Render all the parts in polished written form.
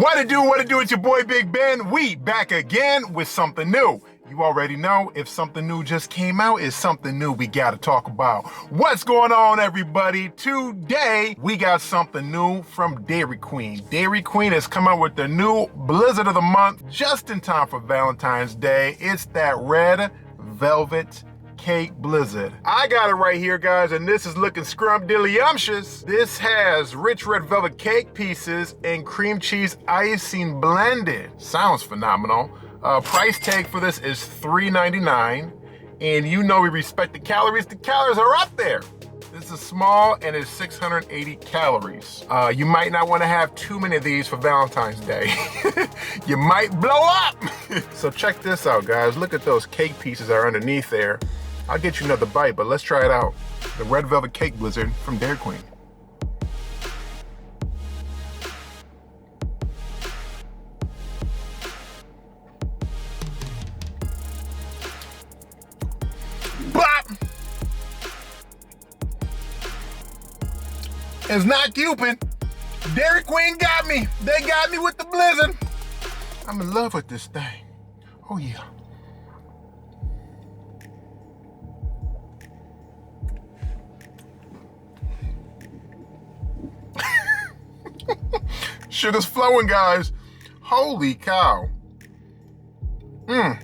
What it do, it's your boy Big Ben. We back again with something new. You already know if something new just came out, it's something new we gotta talk about. What's going on, everybody? Today, we got something new from Dairy Queen. Dairy Queen has come out with their new Blizzard of the Month just in time for Valentine's Day. It's that red velvet cake blizzard. I got it right here, guys, and this is looking scrumptious. This has rich red velvet cake pieces and cream cheese icing blended. Sounds phenomenal. Price tag for this is $3.99, and you know we respect the calories. The calories are up there. This is small and it's 680 calories. You might not want to have too many of these for Valentine's Day. You might blow up. So check this out, guys. Look at those cake pieces that are underneath there. I'll get you another bite, but let's try it out. The red velvet cake blizzard from Dairy Queen. Bop! It's not Cupid. Dairy Queen got me. They got me with the blizzard. I'm in love with this thing. Oh yeah. Sugar's flowing, guys. Holy cow. I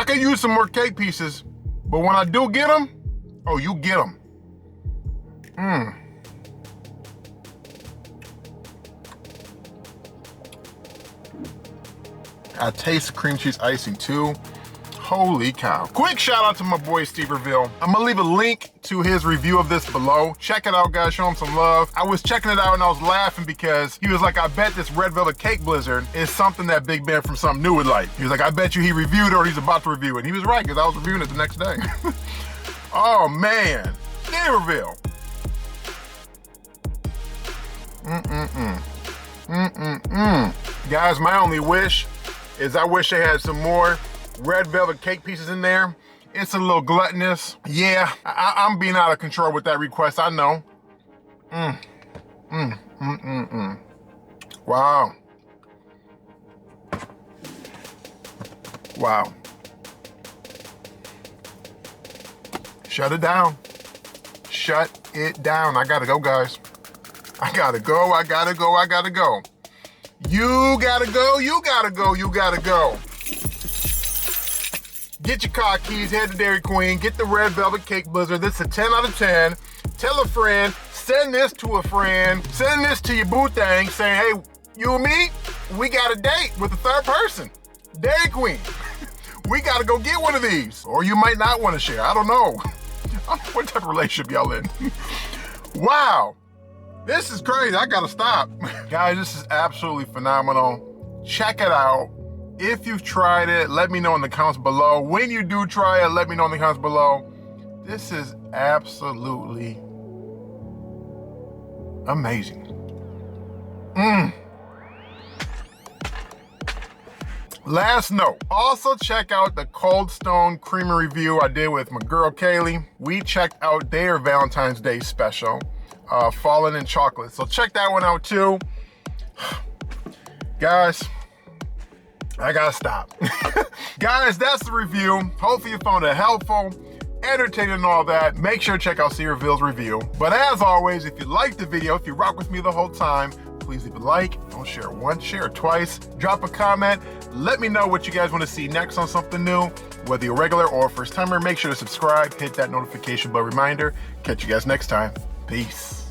could use some more cake pieces, but when I do get them, oh, you get them. I taste the cream cheese icing too. Holy cow. Quick shout out to my boy Steve Reville. I'm gonna leave a link to his review of this below. Check it out, guys, show him some love. I was checking it out and I was laughing because he was like, I bet this red velvet cake blizzard is something that Big Ben from Something New would like. He was like, I bet you he reviewed it or he's about to review it. And he was right, because I was reviewing it the next day. Oh man, Steve Reville. Guys, my only wish is I wish they had some more red velvet cake pieces in there. It's a little gluttonous. Yeah, I'm being out of control with that request, I know. Wow. Wow. Shut it down. Shut it down. I gotta go, guys. I gotta go, I gotta go, I gotta go. You gotta go, you gotta go, you gotta go. Get your car keys, head to Dairy Queen, get the red velvet cake blizzard. This is a 10 out of 10. Tell a friend, send this to a friend, send this to your boo thing saying, hey, you and me, we got a date with a third person. Dairy Queen, we gotta go get one of these. Or you might not wanna share, I don't know. What type of relationship y'all in? Wow, this is crazy, I gotta stop. Guys, this is absolutely phenomenal. Check it out. If you've tried it, let me know in the comments below. When you do try it, let me know in the comments below. This is absolutely amazing. Last note, also check out the Cold Stone Creamer review I did with my girl Kaylee. We checked out their Valentine's Day special, Fallen in Chocolate. So check that one out too. Guys, I gotta stop. Guys, that's the review. Hopefully you found it helpful, entertaining and all that. Make sure to check out Steve Reville's review. But as always, if you liked the video, if you rock with me the whole time, please leave a like. Don't share it once, share it twice. Drop a comment. Let me know what you guys want to see next on something new. Whether you're a regular or a first timer, make sure to subscribe, hit that notification bell reminder. Catch you guys next time. Peace.